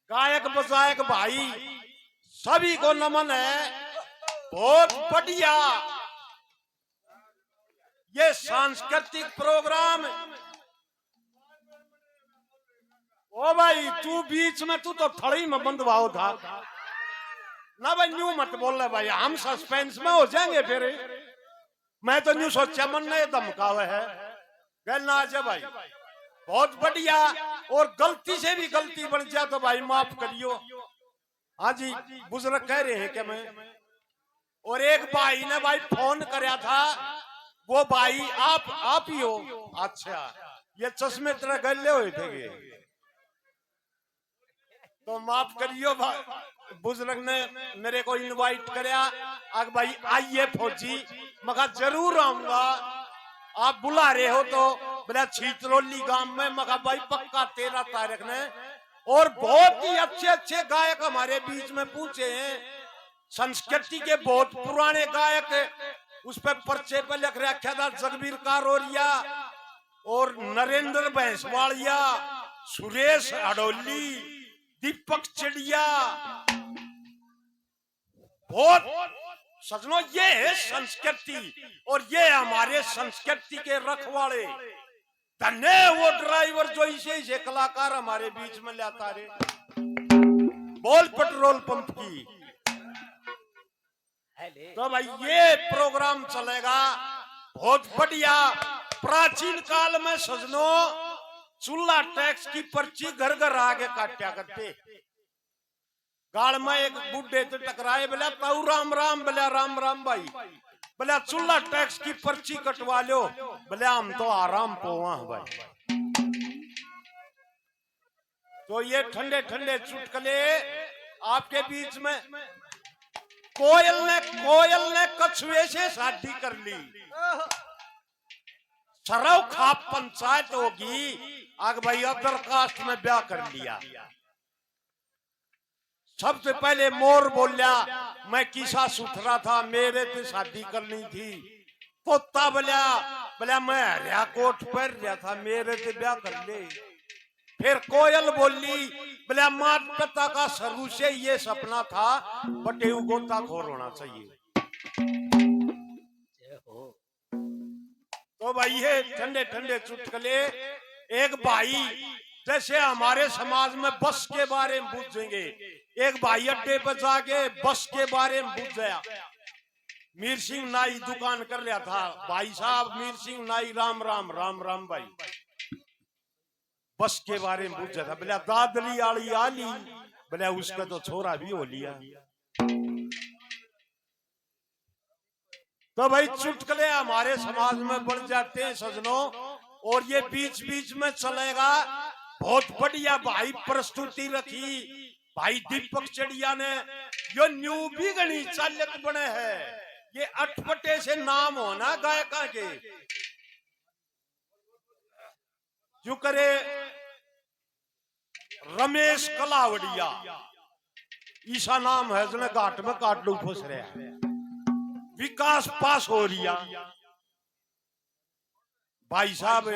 गायक बजायक भाई सभी को नमन है। बहुत बढ़िया ये सांस्कृतिक प्रोग्राम। ओ भाई तू बीच में तू तो थड़ी में बंधवाओ था ना भाई, न्यू मत बोल रहे भाई, हम सस्पेंस में हो जाएंगे फिर। मैं तो न्यू सोचा मन ने धमकावे है गल ना जा भाई। बहुत बढ़िया, और गलती से भी गलती बन जाए तो भाई माफ करियो। हाँ जी बुजुर्ग कह रहे हैं कि मैं, और एक भाई ने भाई फोन कराया था, वो भाई आप ही हो? अच्छा, ये चश्मे तरह गले हुए थे तो माफ करियो भाई। बुजुर्ग ने मेरे को इनवाइट कराया, अग भाई आइए फौजी, मगर जरूर आऊंगा, आप बुला रहे हो तो बोला छीतरोली गांव में, मगर भाई पक्का 13 तारीख ने। और बहुत ही अच्छे अच्छे गायक हमारे बीच में पूछे हैं, संस्कृति के बहुत पुराने गायक। उस पर पर्चे पे लिख रखा था जगबीर कारोरिया और नरेंद्र भैंसवाड़िया, सुरेश अडोली, दीपक चिड़िया। बहुत सजनों ये है संस्कृति, और ये हमारे संस्कृति के रखवाले। धन्य वो ड्राइवर जो इसे कलाकार हमारे बीच में लाता रे। बोल पेट्रोल पंप की। तो भाई ये प्रोग्राम चलेगा बहुत बढ़िया। प्राचीन काल में सजनों चूल्हा टैक्स की पर्ची घर घर आगे काटा करते। गाड़ में एक बुढ़े से टकराए, बोला ताऊ राम राम, बोला राम राम भाई, बोला चूल्हा टैक्स की पर्ची कटवा लो, बोले हम तो आराम पोवा भाई। तो ये ठंडे ठंडे चुटकुले आपके बीच में। कोयल ने कछुए से शादी कर ली, सरव खाप पंचायत होगी, आग भाई अदर कास्ट में ब्याह कर लिया। सबसे पहले मोर बोलिया मैं किसा सुथरा था, मेरे से शादी करनी थी। तोता बोलिया मैं हरिया कोट पर रहा था, मेरे से ब्याह कर ले। फिर कोयल बोली बोलिया माता पिता का शुरू से ये सपना था, बटे गोताखोर होना चाहिए। तो भाई ये ठंडे ठंडे चुटकुले। एक भाई जैसे हमारे समाज में बस के बारे में पूछेंगे, एक भाई अड्डे पर जाके बस के बारे में पूछ गया। मीर सिंह नाई दुकान कर लिया था, भाई साहब मीर सिंह नाई राम राम राम राम भाई। बस के बारे में पूछा था, बोला दादली आली आली, बोला उसका तो छोरा भी हो लिया। तो भाई चुटकुले हमारे समाज में बढ़ जाते हैं सजनों, और ये बीच बीच में चलेगा। बहुत बढ़िया भाई प्रस्तुति रखी भाई दीपक चिड़िया ने। यो न्यू भी गणी चालक बने हैं, ये अटपटे से नाम होना गायका के। जो करे रमेश कलावड़िया, ईसा नाम है, जने घाट में काटलू फंस रहा। विकास पास हो रिया, भाई साहब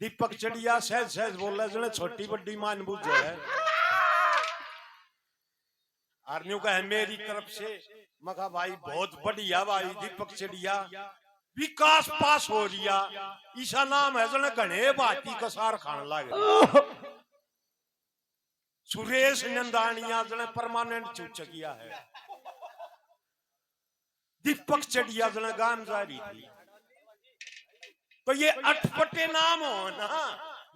दीपक चिड़िया सहज सहज बोल रहे, जने छोटी बड्डी मान बुझ है। आर्नियों का है मेरी तरफ से, मगा भाई बहुत बढ़िया भाई दीपक चिड़िया। विकास पास हो रिया, ईसा नाम है, जने घने बाती कसार खान लागे। सुरेश नंदानिया जने परमानेंट चूचकिया है। दीपक चिड़िया जने गान जारी थी। तो ये अटपटे नाम हो ना,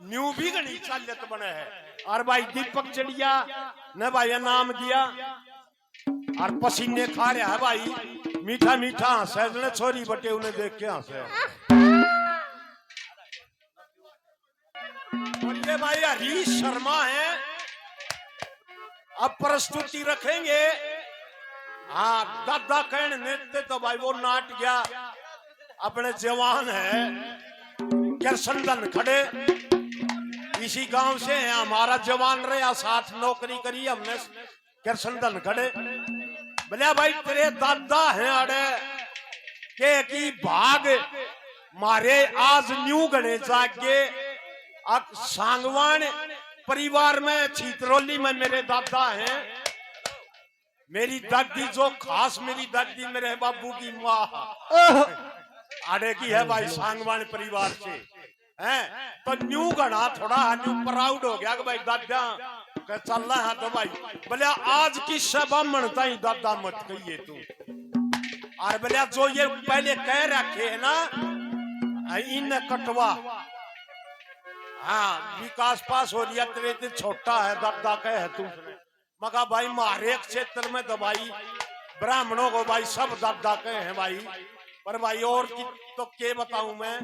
न्यू भी गणी चालियत बने है। और भाई दीपक चिड़िया ने भाई नाम दिया, और पसीने खा रहा है भाई, मीठा मीठा हंसे, जने छोरी बटे उन्हें देख के हंसे। ये भाई हरीश शर्मा है, अब प्रस्तुति रखेंगे। हाँ दादा कहने नेते तो भाई वो नाट गया, अपने जवान है करसंदन खड़े, इसी गांव से है, हमारा जवान रहा, साथ नौकरी करी हमने। करसंदन खड़े बोलिया भाई तेरे दादा हैं अड़े के की भाग मारे आज न्यू गणे जाके अब सांगवान परिवार में छितरौली में मेरे दादा हैं, मेरी दादी जो खास मेरी दादी मेरे बाबू की माँ आड़े की है भाई, सांगवान परिवार से हैं। तो न्यू घना थोड़ा न्यू प्राउड हो गया कि भाई दादा चल रहा है। तो भाई बोले आज की सभा मनता ही दादा मत कहिए तू। और बोले जो ये पहले कह रखे है ना इन कटवा, हाँ विकास पास हो लिया तेरे से छोटा है दादा कह है तू। मगा भाई मारे क्षेत्र में तो भाई ब्राह्मणों को भाई सब दादा कहे हैं भाई, पर भाई और की तो के बताऊं मैं।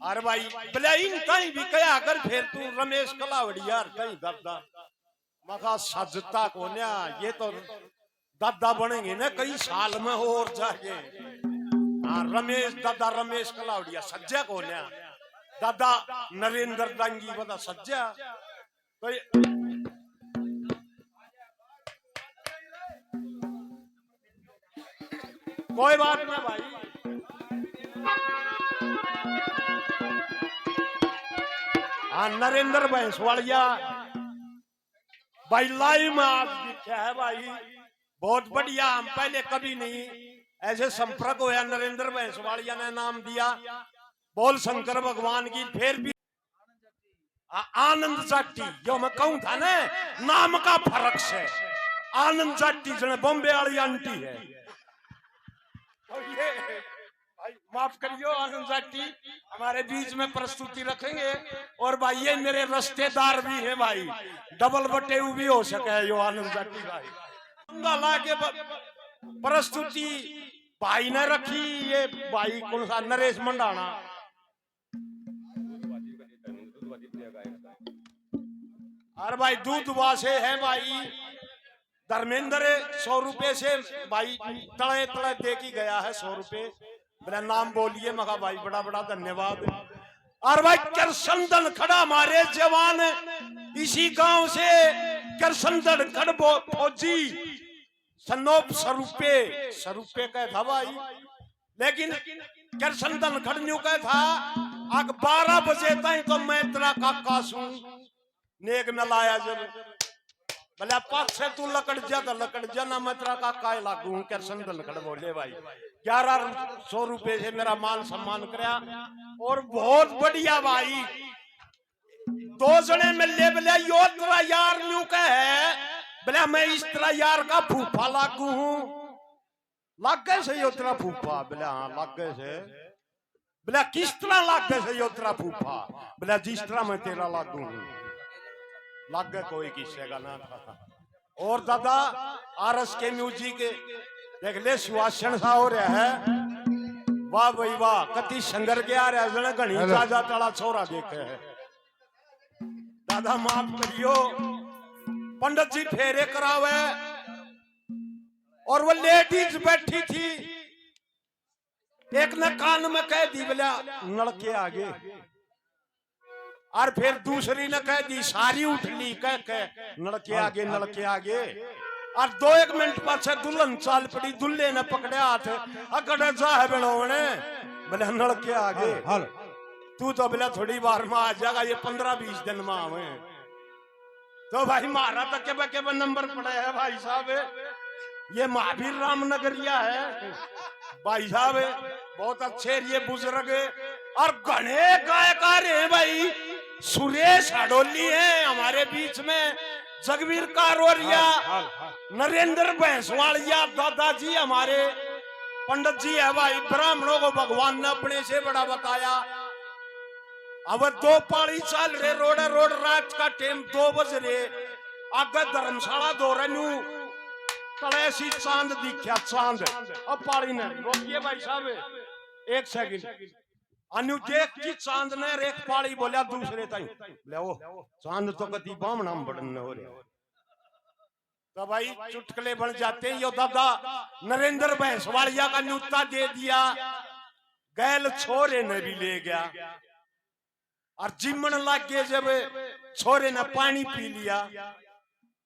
अरे भाई बोले इन कहीं भी कया अगर फिर तू रमेश कलावड़िया कहीं दादा, मगा सजता को ना ये तो दादा बनेंगे ना कई साल में और जाके। हाँ रमेश दादा रमेश कलावड़िया सज्जा को ना दादा नरेंद्र दांगी बता सज्जा। तो कोई बात ना भाई, हाँ नरेंद्र भैंसवाड़िया भाई लाइव में आज दिखा है भाई, बहुत बढ़िया। हम पहले कभी नहीं ऐसे संपर्क होया, नरेंद्र भैंसवाड़िया ने नाम दिया बोल शंकर भगवान की। फिर भी आनंद जाटी जो मैं कहूं था ना नाम का फर्क से, आनंद जाटी जो बॉम्बे वाली आंटी है। ये भाई माफ करियो आनंद जाटी हमारे बीच में प्रस्तुति रखेंगे। और भाई ये मेरे रिश्तेदार भी है भाई, डबल बटे भी हो सके है यो आनंद जाटी भाई। ला के प्रस्तुति भाई ने रखी, ये भाई कौन सा नरेश मंडाना। अरे भाई दूध वासे है भाई धर्मेंद्र 100 रुपए से भाई तड़े तड़े दे की गया है 100 रुपए। मेरा नाम बोलिए मगा भाई बड़ा बड़ा धन्यवाद। और भाई करसंदन खड़ा हमारे जवान इसी गांव से करसंदन खड़ फौजी सनोप 100 रुपए का था भाई, लेकिन करसंदन खड़ न्यू का था अग 12 बजे तक तो मैं तेरा काका सू नेक में लाया जब भले पास से तू लकड़ जा तो लकड़ जा ना मैं तेरा काका लागू करसंदन खड़ बोले भाई 1100 रुपए से मेरा मान सम्मान कराया। और बहुत बढ़िया भाई 2 जने मिले बोले यो तेरा यार न्यू का है, बोले मैं इस तरह यार का फूफा लागू हूँ। लग गए से यो तेरा फूफा, बोले हाँ लग गए से। बोले किस तरह लग गए से यो तेरा फूफा, बोले जिस तरह मैं तेरा लागू हूँ। लग गए कोई किस्से का ना था। और दादा आरएस के म्यूजिक देख ले सुवासन सा हो रहा है, वाह भाई वाह कति संगर के आ रहा है घनी जाजा तड़ा छोरा देखे है। दादा माफ करियो पंडित जी फेरे करावे और वो लेडीज बैठी थी, एक ने कान में कह दी बोला नलके आगे, और फिर दूसरी ने कह दी सारी उठ ली कह के नलके आगे नलके आगे। और 2-1 मिनट पाछे दुल्हन चाल पड़ी, दुल्हे ने पकड़े हाथ अकड़े जा है बनोने बोले नलके आगे। तू तो बोला थोड़ी बार में आ जाएगा, ये 15-20 दिन में आवे। तो भाई मारा तो के नंबर पड़े है भाई साहब, ये महावीर रामनगरिया है भाई साहब, बहुत अच्छे ये बुजुर्ग और घने गायकार है भाई। सुरेश हडोली है हमारे बीच में, जगवीर कारोरिया, नरेंद्र भैंसवाड़िया दादाजी हमारे पंडित जी है भाई। ब्राह्मणों को भगवान ने अपने से बड़ा बताया। अब 2 पानी चल रहे रोड रात का टाइम 2 बज रहे, आगे धर्मशाला दो रनू तड़े सी चांद दिखा चांद। अब पानी ने रोकिए भाई साहब 1 सेकंड, अनु देख की चांद ने एक पाड़ी बोलिया दूसरे ताई ले वो चांद तो कति बामना बड़न हो रहे। तो भाई चुटकुले बन जाते हैं। यो दादा नरेंद्र भैंसवाड़िया का न्यूता दे दिया, गैल छोरे ने भी ले गया और जिमन लग गए। जब छोरे ने पानी पी लिया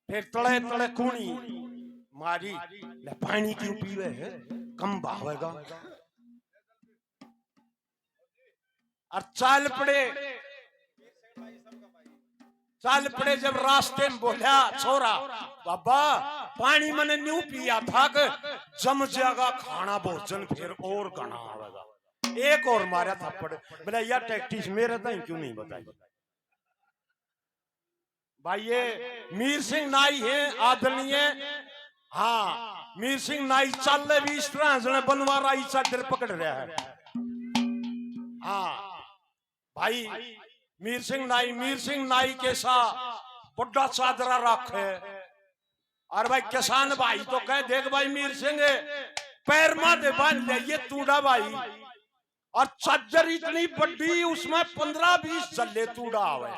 फिर तड़े तड़े कूनी मारी, ले पानी क्यों पीवे है कम भावेगा। और चाल पड़े चल पड़े जब रास्ते में बोला छोरा बाबा पानी मैंने न्यू पिया था कि जम जाएगा खाना भोजन फिर और गाना आवेगा। एक और मारा थप्पड़। बोला यार टैक्टिस मेरे तो क्यों नहीं बताई भाई। ये मीर सिंह नाई है आदरणीय। हाँ मीर सिंह नाई चल भी इस तरह जने बनवारा ईसा डर पकड़ रहा है। हाँ भाई मीर सिंह नाई के साथ बड़ा चादरा रखे। और भाई किसान भाई तो कह देख भाई मीर सिंह पैर माथे बांध ले ये तूड़ा भाई। और चादर इतनी बड़ी उसमें 15-20 चले तूड़ा आवे।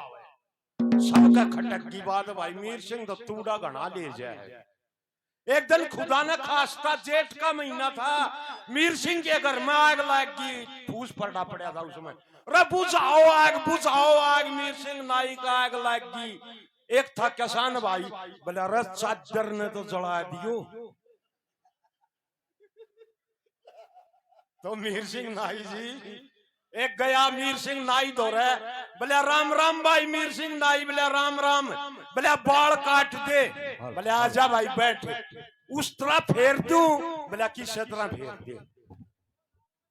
सबका खटक की बात भाई मीर सिंह तो तूड़ा घना ले जाए। एक दिन खुदा ने खास्ता जेठ का महीना था मीर सिंह के घर में आग लगी। फूस पड़ा पड़ा था उसमें। रे बुझाओ आग मीर सिंह नाई का आग लगी। एक था किसान भाई बोला रे चादर ने तो जला दियो। तो मीर सिंह नाई जी एक गया मीर सिंह नाई दो रहे। बोले राम राम भाई मीर सिंह नाई। बोले राम राम। बोले बाल काट दे। बोले आजा भाई बैठ। उस तरह फेर दूं। बोले किस तरह फेर दे।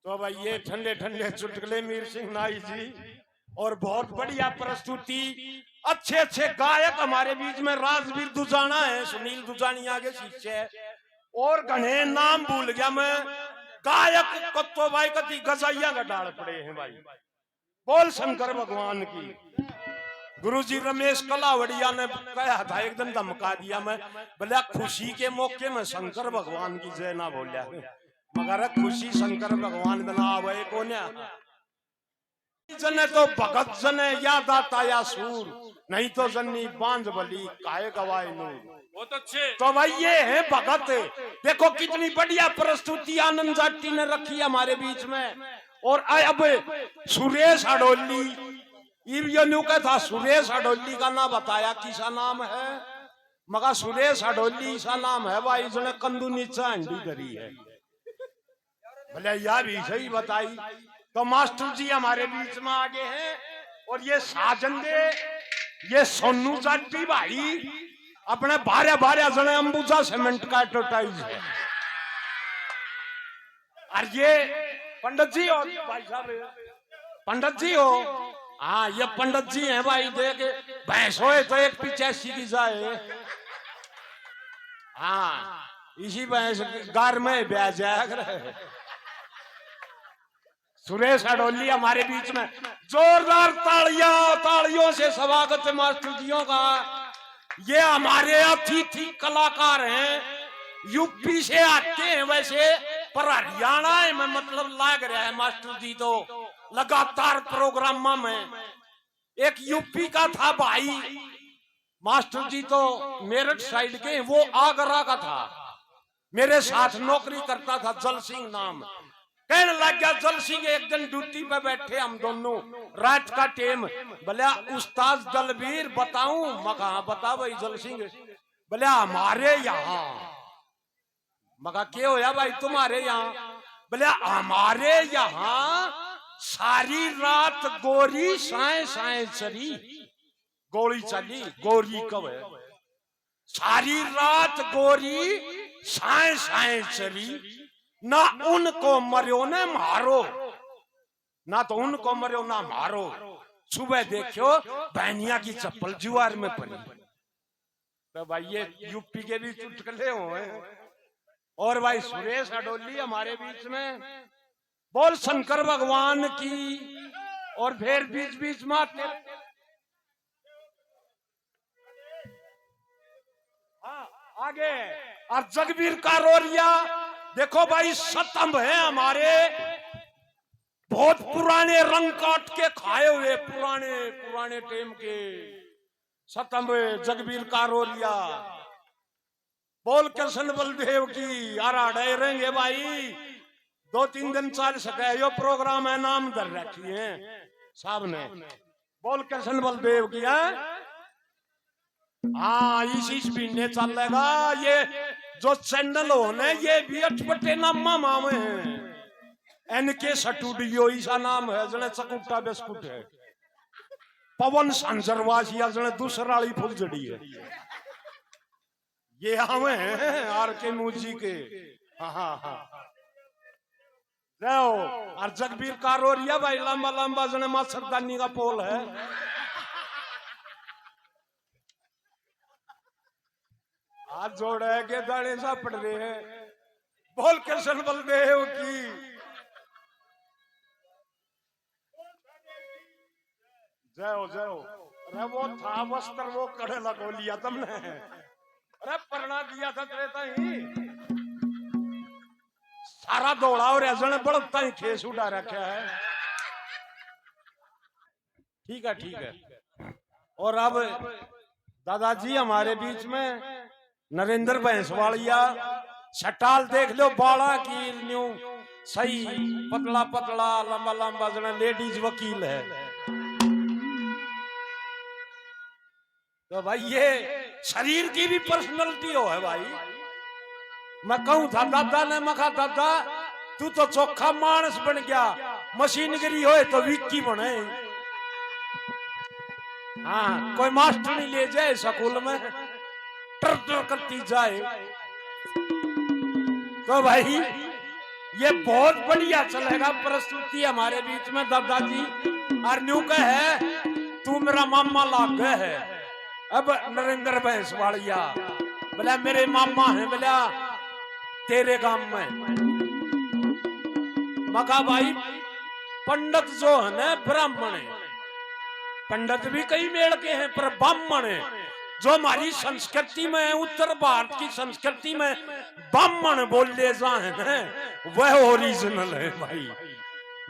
तो भाई ये ठंडे ठंडे चुटकुले मीर सिंह नाई जी। और बहुत बढ़िया प्रस्तुति। अच्छे अच्छे गायक हमारे बीच में राजवीर दुजाना है सुनील दुजानी आगे शिष्य और घने नाम भूल गया मैं। गायक कत्तो भाई कति गजाइया का डाल पड़े हैं भाई। बोल शंकर भगवान की। गुरुजी रमेश कलावड़िया ने कहा था एक दिन धमका दिया मैं। बोला खुशी के मौके में शंकर भगवान की जय ना बोलिया मगर खुशी शंकर भगवान बना हुए को जने तो भगत जने याद आता या सूर नहीं तो जन्नी बांझ बली काहे गवाए नूर। बहुत अच्छे। तो भाई ये है भगत। देखो कितनी बढ़िया प्रस्तुति आनंद जाटी ने रखी हमारे बीच में। और अब सुरेश अडोली ये था सुरेश अडोली का ना बताया किसा नाम है मगर सुरेश अडोली सा नाम है भाई जने कंदू नीचा हंडी धरी है। भले यह भी सही बताई। तो मास्टर जी हमारे बीच में आगे हैं और ये साजन दे ये सोनू जाटी भाई अपने बारह बारह जने अंबुजा सीमेंट का एडवर्टाइज है। और ये पंडित जी हो भाई साहब पंडित जी हो। हाँ ये पंडित जी हैं भाई देख भैंस होए तो एक पीछे सीधी जाए। हाँ इसी भैंस गार में ब्याज जाए। सुरेश अडोली हमारे बीच में जोरदार तालियों से स्वागत है मास्टर जियों का। ये हमारे अतिथि कलाकार हैं यूपी से आते हैं वैसे पर हरियाणा में मतलब लाग रहा है मास्टर जी तो लगातार प्रोग्राम में। एक यूपी का था भाई मास्टर जी तो मेरठ साइड के वो आगरा का था मेरे साथ नौकरी करता था जल सिंह नाम। कहने लग गया जल सिंह एक दिन ड्यूटी पे बैठे हम दोनों रात का टाइम। बोले उस्ताद दलबीर बताऊं मगा बता भाई जल सिंह। बोले हमारे यहाँ मगा क्या होया भाई तुम्हारे यहाँ। बोले हमारे यहाँ सारी रात गोरी साए साए चली गोली चली गोरी कब है सारी रात गोरी साए साए चली ना उनको मरो न मारो ना तो उनको मरो ना मारो। सुबह देखो बहनिया की चप्पल जुआर में पड़ी। तो भाई ये यूपी के भी चुटकुले हुए। और भाई सुरेश अडोली हमारे बीच में बोल शंकर भगवान की। और फिर बीच बीच में आगे और जगवीर कारोरिया देखो भाई सतंभ है हमारे बहुत पुराने रंग काट के खाए हुए पुराने टाइम के सतंभ जगवीर कारोरिया। बोल कृष्ण बलदेव की आरा रहेंगे भाई 2-3 दिन चल सके यो प्रोग्राम है नाम धर रखी है साहब ने। बोल कृष्ण बलदेव की है। हाँ इसी महीने चलेगा ये जो चैनल होने ये भी अटपटे नामा मामे हैं। एनके स्टूडियो ऐसा नाम है जने चकुटा बिस्कुट है पवन संजरवासिया जने दूसरा वाली फुल जड़ी है ये हमें हैं आर के मूजी के। हाँ जाओ और जगबीर कारोरिया भाई लंबा लंबा जने मां सरदानी का पोल है। हाथ जोड़े के दाने सा पड़ रहे हैं बोल कृष्ण बलदेव की। जाओ जाओ अरे वो था वस्त्र वो कड़े लगो लिया तुमने अरे परणा दिया था तेरे ताई सारा दौड़ा और ऐसा बढ़ता ही खेस उड़ा रखा है। ठीक है और अब दादाजी हमारे बीच में नरेंद्र भैंसवालिया छटाल देख लो बाड़ा की न्यू सही पतला पतला लंबा लंबा जना लेडीज वकील है। तो भाई ये शरीर की भी पर्सनालिटी हो है भाई। मैं कहूं था दादा ने मखा दादा तू तो चोखा मानस बन गया मशीनगिरी होए तो विक्की बने। हाँ कोई मास्टर नहीं ले जाए स्कूल में टर टर करती जाए। तो भाई ये बहुत बढ़िया चलेगा प्रस्तुति हमारे बीच में दादाजी और न्यू का है तू मेरा मामा लाग है। अब नरेंद्र भैंसवालिया बोला मेरे मामा है बोला तेरे गांव में मका भाई पंडित जो है ना ब्राह्मण है पंडित भी कई मेल के हैं पर ब्राह्मण है जो हमारी संस्कृति में उत्तर भारत की संस्कृति में ब्राह्मण बोले जाए ना वह ओरिजिनल है भाई।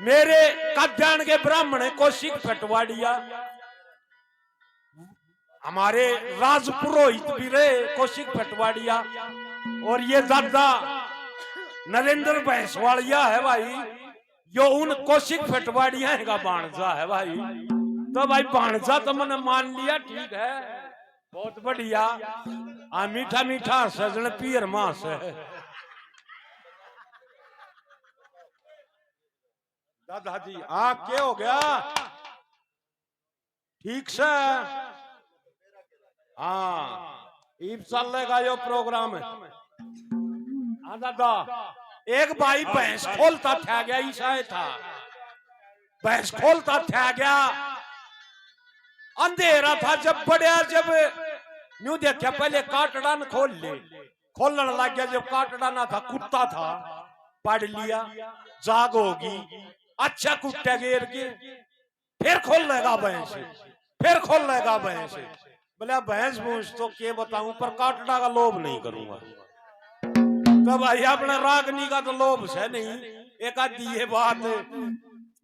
मेरे कल्याण के ब्राह्मण है कौशिक फटवाड़िया हमारे राजपुरोहित भी रहे कौशिक फटवाड़िया और ये दादा नरेंद्र भैंसवालिया है भाई यो उन कौशिक फटवाड़िया का भाणजा है भाई। तो भाई भाणजा तो मैंने मान लिया ठीक है बहुत बढ़िया मीठा मीठा सजन पियर मास है। दादाजी हाँ क्या हो गया ठीक से हाँ ईब चलेगा यो प्रोग्राम है। हाँ दादा एक भाई भैंस खोलता था गया ईसा था भैंस खोलता था गया अंधेरा था जब बढ़िया जब न्यू देखा पहले काटड़ा न खोल ले खोलने लग गया जब काटड़ा ना था कुत्ता था पढ़ लिया जाग होगी अच्छा कुत्ता घेर के फिर खोल लेगा भैंस फिर खोल लेगा भैंस बोले भैंस भूंस तो के बताऊं पर काटड़ा का लोभ नहीं करूंगा। तो भाई अपने रागनी का तो लोभ है नहीं एक आधी ये बात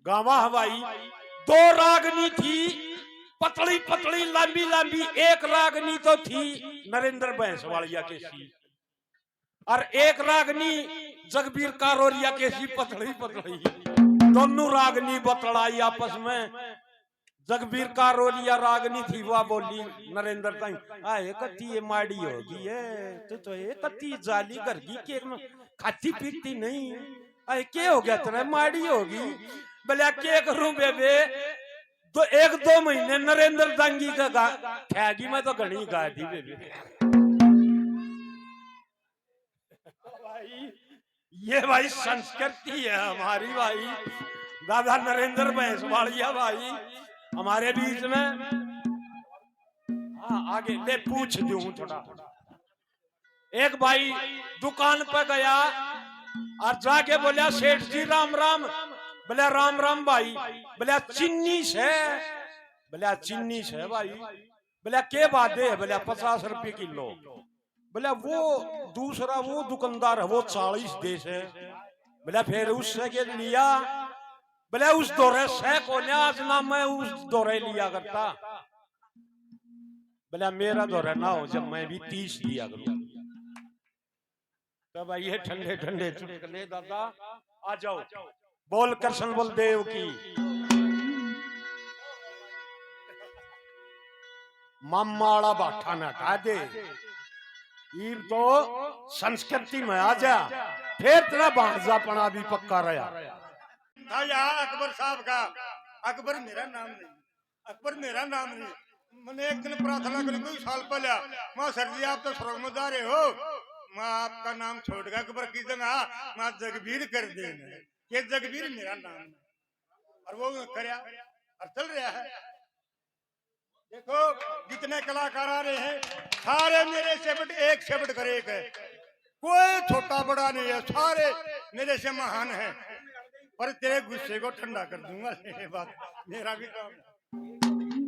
गावा भाई दो रागनी थी पतली पतली लंबी लंबी एक रागनी तो थी नरेंद्र भैंसवालिया के सी और एक रागनी जगबीर कारोरिया के सी पतली पतली दोनों रागनी बतलाई आपस में। जगबीर कारोरिया रागनी थी वह बोली नरेंद्र ताई आए कत्ती ये माड़ी होगी है तो ये कत्ती जाली घर की के खाती पीती नहीं आए क्या हो गया तेरा माड़ी होगी बोले क्या करूं बेबे तो एक दो महीने नरेंद्र दांगी का खैगी में तो घनी गा दी बेबे। भाई ये भाई संस्कृति है हमारी भाई दादा नरेंद्र भैंसवालिया भाई हमारे बीच में। हाँ आगे ले पूछ दूं थोड़ा। एक भाई दुकान पर गया और जाके बोला सेठ जी राम राम बोले राम राम भाई बोले चीनी से बोले चीनी से भाई बोले के बात है बोले 50 रुपए किलो बोले वो दूसरा वो दुकानदार है वो 40 देश है बोले फिर उससे के लिया बोले उस दौरे से को आज ना मैं उस दौरे लिया करता बोले मेरा दौरा ना हो जब मैं भी 30 लिया करूं। तो भाई ये ठंडे ठंडे चुटकुले दादा आ जाओ बोल कृष्ण बलदेव की। मामाड़ा बाठा न हटा दे ईब तो संस्कृति में आ जा फिर तेरा भांजापना भी पक्का रहा था। यहाँ अकबर साहब का अकबर मेरा नाम नहीं अकबर मेरा नाम नहीं। मैंने एक दिन प्रार्थना करी कोई साल पहले, माँ सर जी आप तो स्वर्ग में जा रहे हो, मैं आपका नाम छोड़कर अकबर की जगह मैं जगबीर कर देना, ये जगबीर मेरा नाम है। और वो करया और चल रहा है। देखो जितने कलाकार आ रहे हैं सारे मेरे सेवट एक सेवट कर एक है, कोई छोटा बड़ा नहीं है, सारे मेरे से महान है। पर तेरे गुस्से को ठंडा कर दूंगा, ये बात मेरा भी काम है।